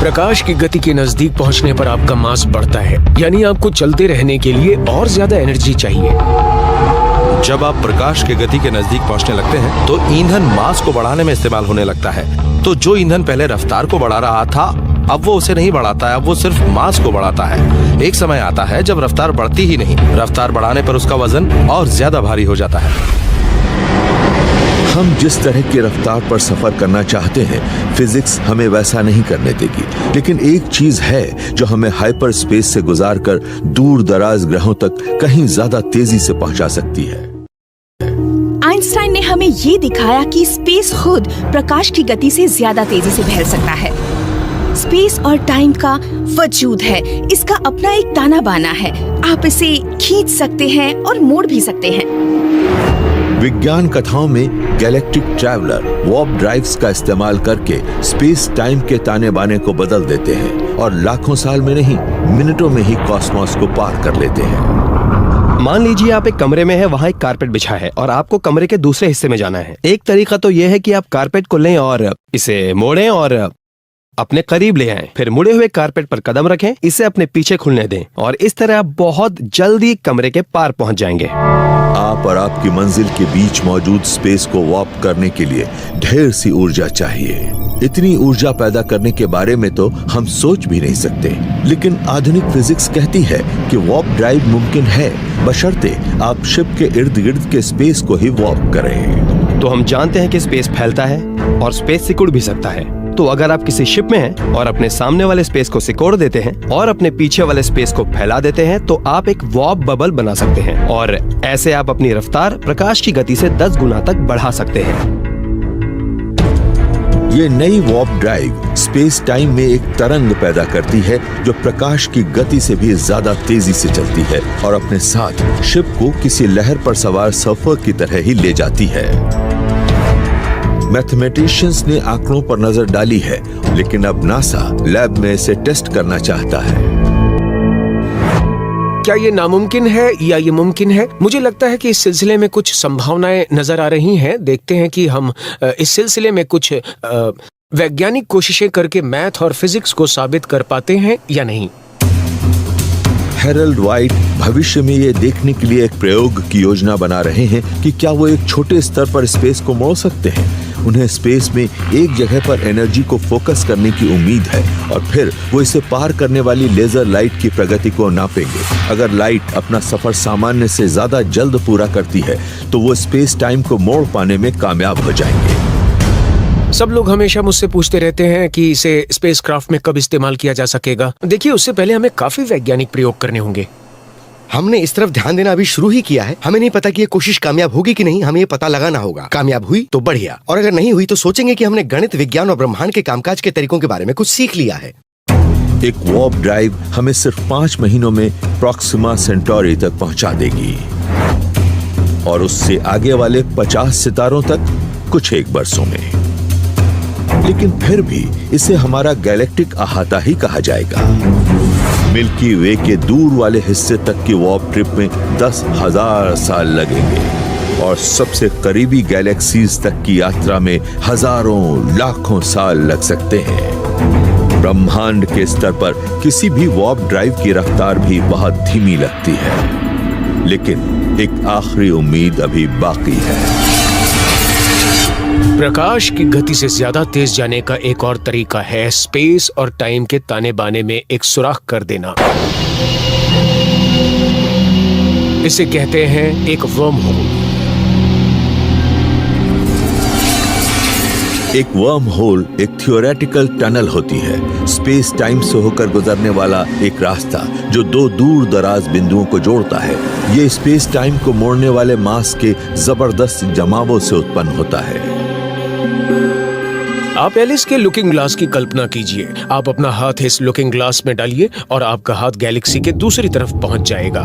प्रकाश की गति के नजदीक पहुंचने पर आपका मास बढ़ता है, यानी आपको चलते रहने के लिए और ज्यादा एनर्जी चाहिए। जब आप प्रकाश के गति के नजदीक पहुंचने लगते हैं तो ईंधन मास को बढ़ाने में इस्तेमाल होने लगता है। तो जो ईंधन पहले रफ्तार को बढ़ा रहा था अब वो उसे नहीं बढ़ाता है, अब वो सिर्फ मास को बढ़ाता है। एक समय आता है जब रफ्तार बढ़ती ही नहीं, रफ्तार बढ़ाने पर उसका वजन और ज्यादा भारी हो जाता है। हम जिस तरह की रफ्तार पर सफर करना चाहते हैं फिजिक्स हमें वैसा नहीं करने देगी, लेकिन एक चीज है जो हमें हाइपर स्पेस से गुजारकर दूर दराज ग्रहों तक कहीं ज्यादा तेजी से पहुंचा सकती है। आइंस्टाइन ने हमें ये दिखाया कि स्पेस खुद प्रकाश की गति से ज्यादा तेजी से फैल सकता है। स्पेस और टाइम का वजूद है, इसका अपना एक ताना बाना है। आप इसे खींच सकते हैं और मोड़ भी सकते हैं। विज्ञान कथाओं में गैलेक्टिक ट्रैवलर वार्प ड्राइव्स का इस्तेमाल करके स्पेस टाइम के ताने बाने को बदल देते हैं और लाखों साल में नहीं, मिनटों में ही कॉस्मोस को पार कर लेते हैं। मान लीजिए आप एक कमरे में हैं, वहाँ एक कारपेट बिछा है और आपको कमरे के दूसरे हिस्से में जाना है। एक तरीका तो यह है कि आप कारपेट को लें और इसे मोड़ें और अपने करीब ले आएं, फिर मुड़े हुए कारपेट पर कदम रखें, इसे अपने पीछे खुलने दें और इस तरह आप बहुत जल्दी कमरे के पार पहुंच जाएंगे। आप और आपकी मंजिल के बीच मौजूद स्पेस को वार्प करने के लिए ढेर सी ऊर्जा चाहिए। इतनी ऊर्जा पैदा करने के बारे में तो हम सोच भी नहीं सकते, लेकिन आधुनिक फिजिक्स कहती है कि वार्प ड्राइव मुमकिन है, बशर्ते आप शिप के इर्द गिर्द के स्पेस को ही वार्प करें। तो हम जानते हैं कि स्पेस फैलता है और स्पेस सिकुड़ भी सकता है। तो अगर आप किसी शिप में हैं और अपने सामने वाले स्पेस को सिकोड़ देते हैं और अपने पीछे वाले स्पेस को फैला देते हैं तो आप एक वार्प बबल बना सकते हैं और ऐसे आप अपनी रफ्तार प्रकाश की गति से 10 गुना तक बढ़ा सकते हैं। ये नई वार्प ड्राइव स्पेस टाइम में एक तरंग पैदा करती है जो प्रकाश की गति से भी ज्यादा तेजी से चलती है और अपने साथ शिप को किसी लहर पर सवार सर्फर की तरह ही ले जाती है। मैथमेटिशियंस ने आंकड़ों पर नजर डाली है, लेकिन अब नासा लैब में इसे टेस्ट करना चाहता है। क्या ये नामुमकिन है या ये मुमकिन है? मुझे लगता है कि इस सिलसिले में कुछ संभावनाएं नजर आ रही हैं। देखते हैं कि हम इस सिलसिले में कुछ वैज्ञानिक कोशिशें करके मैथ और फिजिक्स को साबित कर पाते हैं या नहीं। हेरल्ड वाइट भविष्य में ये देखने के लिए एक प्रयोग की योजना बना रहे हैं कि क्या वो एक छोटे स्तर पर स्पेस को मोड़ सकते हैं। उन्हें स्पेस में एक जगह पर एनर्जी को फोकस करने की उम्मीद है और फिर वो इसे पार करने वाली लेजर लाइट की प्रगति को नापेंगे। अगर लाइट अपना सफर सामान्य से ज्यादा जल्द पूरा करती है तो वो स्पेस टाइम को मोड़ पाने में कामयाब हो जाएंगे। सब लोग हमेशा मुझसे पूछते रहते हैं कि इसे स्पेसक्राफ्ट में कब इस्तेमाल किया जा सकेगा। देखिए, उससे पहले हमें काफी वैज्ञानिक प्रयोग करने होंगे। हमने इस तरफ ध्यान देना अभी शुरू ही किया है। हमें नहीं पता कि ये कोशिश कामयाब होगी कि नहीं, हमें ये पता लगाना होगा। कामयाब हुई तो बढ़िया, और अगर नहीं हुई तो सोचेंगे कि हमने गणित, विज्ञान और ब्रह्मांड के कामकाज के तरीकों के बारे में कुछ सीख लिया है। एक वार्प ड्राइव हमें सिर्फ 5 महीनों में प्रॉक्सिमा सेंटोरी तक पहुंचा देगी और उससे आगे वाले 50 सितारों तक कुछ 1 वर्षों में। लेकिन फिर भी इसे हमारा गैलेक्टिक अहाता ही कहा जाएगा। मिल्की वे के दूर वाले हिस्से तक की वार्प ट्रिप में 10,000 साल लगेंगे। और सबसे करीबी गैलेक्सीज तक की यात्रा में हजारों लाखों साल लग सकते हैं। ब्रह्मांड के स्तर पर किसी भी वार्प ड्राइव की रफ्तार भी बहुत धीमी लगती है, लेकिन एक आखिरी उम्मीद अभी बाकी है। प्रकाश की गति से ज्यादा तेज जाने का एक और तरीका है स्पेस और टाइम के ताने बाने में एक सुराख कर देना। इसे कहते हैं एक वर्म होल। एक वर्म होल एक थियोरेटिकल टनल होती है, स्पेस टाइम से होकर गुजरने वाला एक रास्ता जो दो दूर दराज बिंदुओं को जोड़ता है। ये स्पेस टाइम को मोड़ने वाले मास के जबरदस्त जमावों से उत्पन्न होता है। आप एलिस के लुकिंग ग्लास की कल्पना कीजिए। आप अपना हाथ इस लुकिंग ग्लास में डालिए और आपका हाथ गैलेक्सी के दूसरी तरफ पहुंच जाएगा।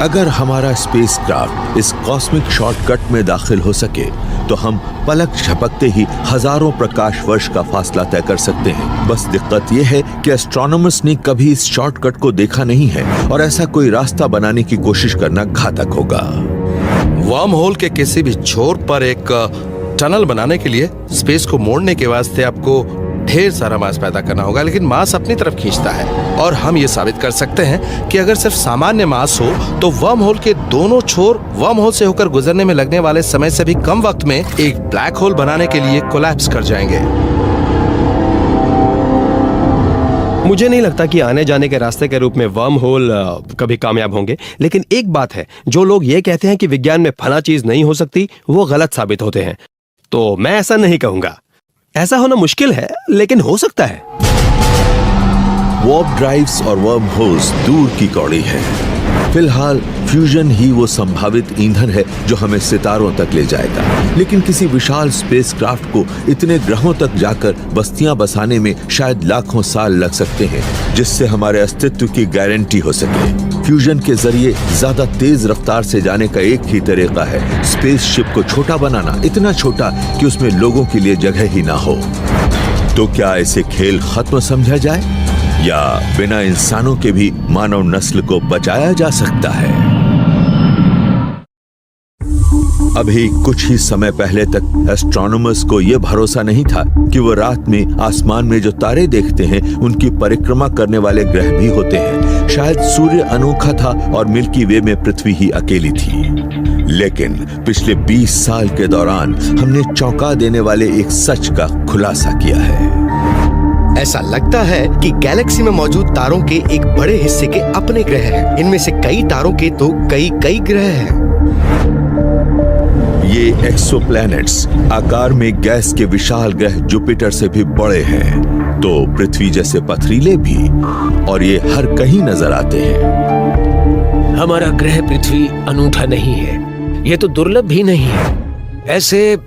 अगर हमारा स्पेसक्राफ्ट इस कॉस्मिक शॉर्टकट में दाखिल हो सके तो हम पलक झपकते ही हजारों प्रकाश वर्ष का फासला तय कर सकते हैं। बस दिक्कत यह है कि एस्ट्रोनॉमर्स ने कभी इस शॉर्टकट को देखा नहीं है और ऐसा कोई रास्ता बनाने की कोशिश करना घातक होगा। वर्म होल के किसी भी छोर पर एक टनल बनाने के लिए स्पेस को मोड़ने के वास्ते आपको ढेर सारा मास पैदा करना होगा, लेकिन मास अपनी तरफ खींचता है। और हम ये साबित कर सकते हैं कि अगर सिर्फ सामान्य मास हो तो वर्म होल के दोनों छोर वर्म होल से होकर गुजरने में लगने वाले समय से भी कम वक्त में एक ब्लैक होल बनाने के लिए कोलैप्स कर जाएंगे। मुझे नहीं लगता कि आने जाने के रास्ते के रूप में वर्म होल कभी कामयाब होंगे, लेकिन एक बात है, जो लोग ये कहते हैं कि विज्ञान में फला चीज नहीं हो सकती वो गलत साबित होते हैं। तो मैं ऐसा नहीं कहूंगा। ऐसा होना मुश्किल है, लेकिन हो सकता है। वार्प ड्राइव्स और वर्म होल्स दूर की कौड़ी है। फिलहाल फ्यूजन ही वो संभावित ईंधन है जो हमें सितारों तक ले जाएगा, लेकिन किसी विशाल स्पेसक्राफ्ट को इतने ग्रहों तक जाकर बस्तियां बसाने में शायद लाखों साल लग सकते हैं, जिससे हमारे अस्तित्व की गारंटी हो सके। फ्यूजन के जरिए ज्यादा तेज रफ्तार से जाने का एक ही तरीका है स्पेसशिप को छोटा बनाना, इतना छोटा कि उसमें लोगों के लिए जगह ही ना हो। तो क्या इसे खेल खत्म समझा जाए या बिना इंसानों के भी मानव नस्ल को बचाया जा सकता है? अभी कुछ ही समय पहले तक एस्ट्रोनॉमर्स को यह भरोसा नहीं था कि वो रात में आसमान में जो तारे देखते हैं उनकी परिक्रमा करने वाले ग्रह भी होते हैं। शायद सूर्य अनोखा था और मिल्की वे में पृथ्वी ही अकेली थी। लेकिन पिछले 20 साल के दौरान हमने चौंका देने वाले एक सच का खुलासा किया है। ऐसा लगता है कि गैलेक्सी में मौजूद तारों के एक बड़े हिस्से के अपने ग्रह हैं। इनमें से कई तारों के तो कई ग्रह हैं। ये एक्सोप्लैनेट्स आकार में गैस के विशाल ग्रह जुपिटर से भी बड़े हैं, तो पृथ्वी जैसे पथरीले भी, और ये हर कहीं नजर आते हैं। हमारा ग्रह पृथ्वी अनूठा नहीं है, ये तो दुर्लभ भी नहीं है। ऐसे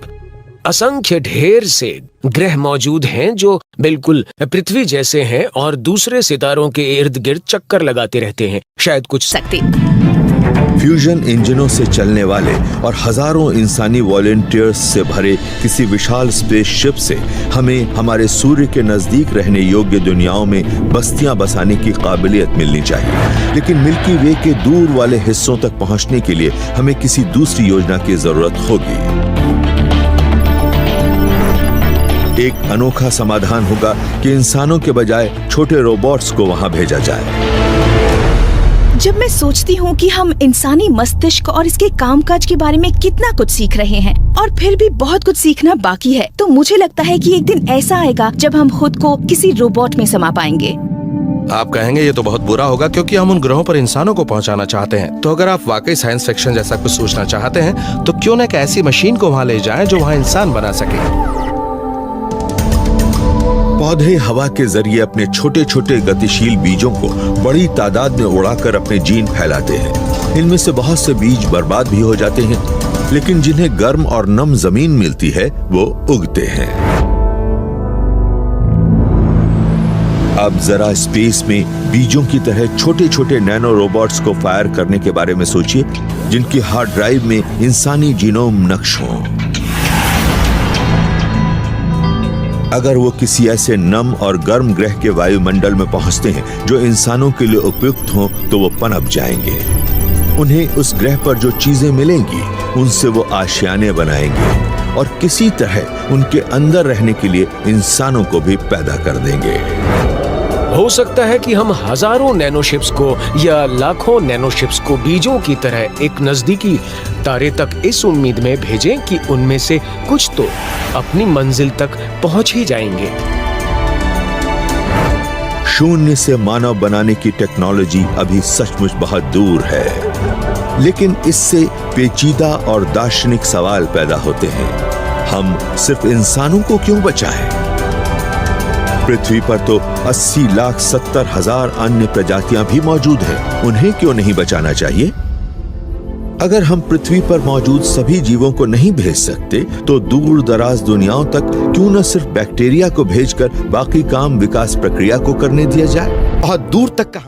असंख्य ढेर से ग्रह मौजूद हैं जो बिल्कुल पृथ्वी जैसे हैं और दूसरे सितारों के इर्द गिर्द चक्कर लगाते रहते हैं। शायद कुछ सकते फ्यूजन इंजनों से चलने वाले और हजारों इंसानी वॉलंटियर्स से भरे किसी विशाल स्पेसशिप से हमें हमारे सूर्य के नजदीक रहने योग्य दुनियाओं में बस्तियां बसाने की काबिलियत मिलनी चाहिए। लेकिन मिल्की वे के दूर वाले हिस्सों तक पहुंचने के लिए हमें किसी दूसरी योजना की जरूरत होगी। एक अनोखा समाधान होगा कि इंसानों के बजाय छोटे रोबोट्स को वहां भेजा जाए। जब मैं सोचती हूँ कि हम इंसानी मस्तिष्क और इसके कामकाज के बारे में कितना कुछ सीख रहे हैं और फिर भी बहुत कुछ सीखना बाकी है, तो मुझे लगता है कि एक दिन ऐसा आएगा जब हम खुद को किसी रोबोट में समा पाएंगे। आप कहेंगे ये तो बहुत बुरा होगा क्योंकि हम उन ग्रहों पर इंसानों को पहुंचाना चाहते हैं। तो अगर आप वाकई साइंस फिक्शन जैसा कुछ सोचना चाहते हैं तो क्यों न एक ऐसी मशीन को वहां ले जाएं जो वहां इंसान बना सके। पौधे हवा के जरिए अपने छोटे छोटे गतिशील बीजों को बड़ी तादाद में उड़ाकर अपने जीन फैलाते हैं। इनमें से बहुत से बीज बर्बाद भी हो जाते हैं, लेकिन जिन्हें गर्म और नम जमीन मिलती है वो उगते हैं। अब जरा स्पेस में बीजों की तरह छोटे छोटे नैनो रोबोट्स को फायर करने के बारे में सोचिए, जिनकी हार्ड ड्राइव में इंसानी जीनोम नक्श हो। अगर वो किसी ऐसे नम और गर्म ग्रह के वायुमंडल में पहुंचते हैं जो इंसानों के लिए उपयुक्त हो, तो वो पनप जाएंगे। उन्हें उस ग्रह पर जो चीजें मिलेंगी उनसे वो आशियाने बनाएंगे और किसी तरह उनके अंदर रहने के लिए इंसानों को भी पैदा कर देंगे। हो सकता है कि हम हजारों नैनोशिप्स को या लाखों नैनोशिप्स को बीजों की तरह एक नजदीकी तारे तक इस उम्मीद में भेजें कि उनमें से कुछ तो अपनी मंजिल तक पहुंच ही जाएंगे। शून्य से मानव बनाने की टेक्नोलॉजी अभी सचमुच बहुत दूर है, लेकिन इससे पेचीदा और दार्शनिक सवाल पैदा होते हैं। हम सिर्फ इंसानों को क्यों बचाएं? पृथ्वी पर तो 80,70,000 अन्य प्रजातियां भी मौजूद हैं, उन्हें क्यों नहीं बचाना चाहिए? अगर हम पृथ्वी पर मौजूद सभी जीवों को नहीं भेज सकते तो दूर दराज दुनियाओं तक क्यों न सिर्फ बैक्टीरिया को भेजकर बाकी काम विकास प्रक्रिया को करने दिया जाए? बहुत दूर तक का